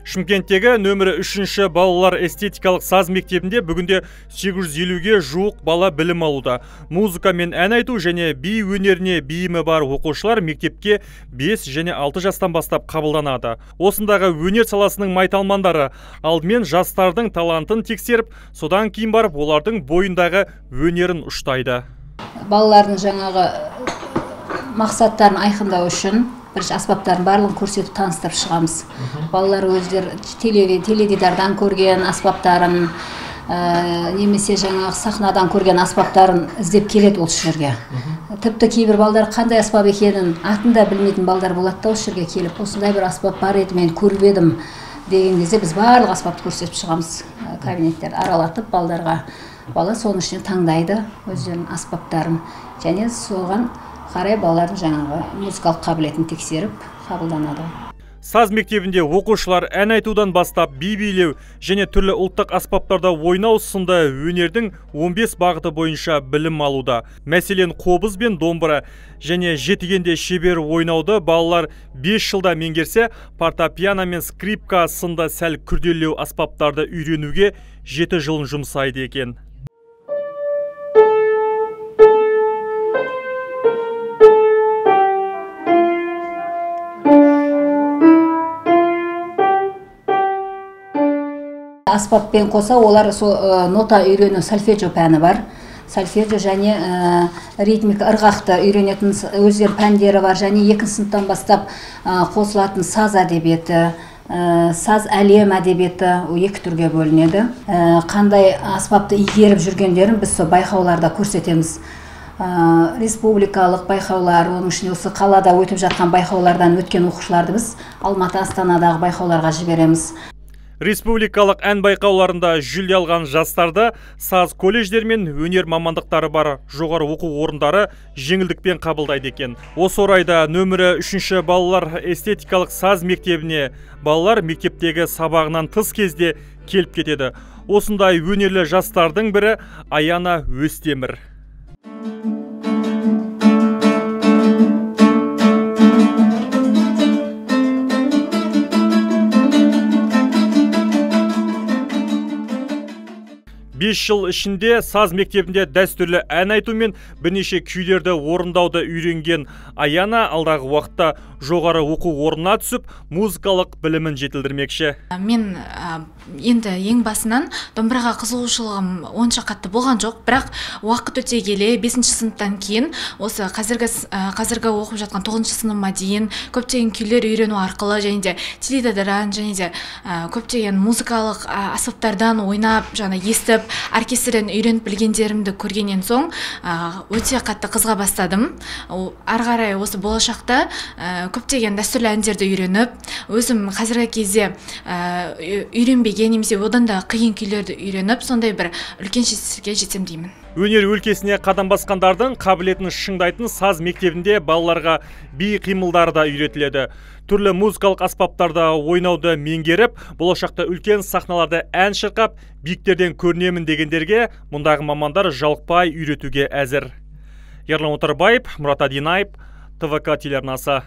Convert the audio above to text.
Шымкенттегі нөмірі 3-ші балалар эстетикалық саз мектебінде бүгінде 850-ге жуық бала білім алуда. Музыка мен ән айту және би өнеріне бейімі бар оқушылар мектепке 5 және 6 жастан бастап қабылданады. Осындағы өнер саласының майталмандары алдымен жастардың талантын тексеріп, содан кейін барып олардың бойындағы өнерін ұштайды. Балалардың жаңағы мақсаттарын айқындау үшін бірінші аспаптарын барлығын көрсетіп таныстырып шығамыз. Балалар өздері теледидардан көрген аспаптарын, немесе жаңағы сахнадан көрген аспаптарын іздеп келеді осы жерге. Тіпті кейбір балдар қандай аспап екенін атын да білмейтін балдар болады да осы жерге келіп, осындай бір аспап бар еді, мен көріп едім деген кезде біз барлық аспапты көрсетіп шығамыз. Кабинеттерді аралатып балдарға. Бала соның ішіне таңдайды өздерінің аспаптарын, және соған қарай балалардың жаңағы музыкалық қабілетін тексеріп қабылданады. Саз мектебінде оқушылар ән айтудан бастап би билеу және түрлі ұлттық аспаптарда ойнау сынды өнердің 15 бағыты бойынша білім алуда. Мәселен, қобыз бен домбыра және жетігенде шебер ойнауды балалар 5 жылда меңгерсе, фортепиано мен скрипка сынды сәл күрделеу аспаптарды үйренуге 7 жылын жұмсайды екен. Аспаппен қоса олар нота үйрену, сольфеджио пәні бар. Сольфеджио және ритмика, ырғақты үйренетін өздер пәндері бар. Және 2 сыныптан бастап қосылатын саз әдебиеті, саз әлем әдебиеті 2 түрге бөлінеді. Қандай аспапты игеріп жүргендерін біз байқауларда көрсетеміз. Республикалық байқаулар, оның ішінде осы қалада өтіп жатқан байқаулардан өткен оқушыларды біз Алматы, Астанадағы байқауларға жібереміз. Республикалық ән байқауларында жүлде алған жастарды саз колледждер мен өнер мамандықтары бар жоғары оқу орындары жеңілдікпен қабылдайды екен. Осы орайда нөмірі 3-ші балалар эстетикалық саз мектебіне балалар мектептегі сабағынан тыс кезде келіп кетеді. Осындай өнерлі жастардың бірі Аяна Өстемір. 5 жыл ішінде саз мектебінде дәстүрлі ән айту мен бірнеше күйлерді орындауды үйренген Аяна алдағы уақытта жоғары оқу орнына түсіп, музыкалық білімін жетілдірмекші. Мен енді ең басынан домбыраға қызығушылығым онша қатты болған жоқ, бірақ уақыт өте келе 5-ші сыныптан кейін осы қазіргі оқып жатқан 9-ші сыныпқа дейін көптеген күйлер үйрену арқылы және де теледидардан және де көптеген музыкалық аспаптардан ойнап, жаңа естіп, оркестрден үйреніп білгендерімді көргеннен соң өте қатты қызыға бастадым. Ары қарай осы болашақта көптеген дәстүрлі әндерді үйреніп, өзім қазіргі кезде үйренбеген немесе одан да қиын күйлерді үйреніп, сондай бір үлкен жетістікке жетсем деймін. Өнер өлкесіне қадам басқандардың қабілетін шыңдайтын саз мектебінде балаларға би қимылдары да үйретіледі. Түрлі музыкалық аспаптарда ойнауды меңгеріп, болашақта үлкен сахналарда ән шырқап, биіктерден көрінемін дегендерге мұндағы мамандар жалықпай үйретуге әзір. Ерлан Отарбаев, Мұрат Адинаев, ТВК телеарнасы.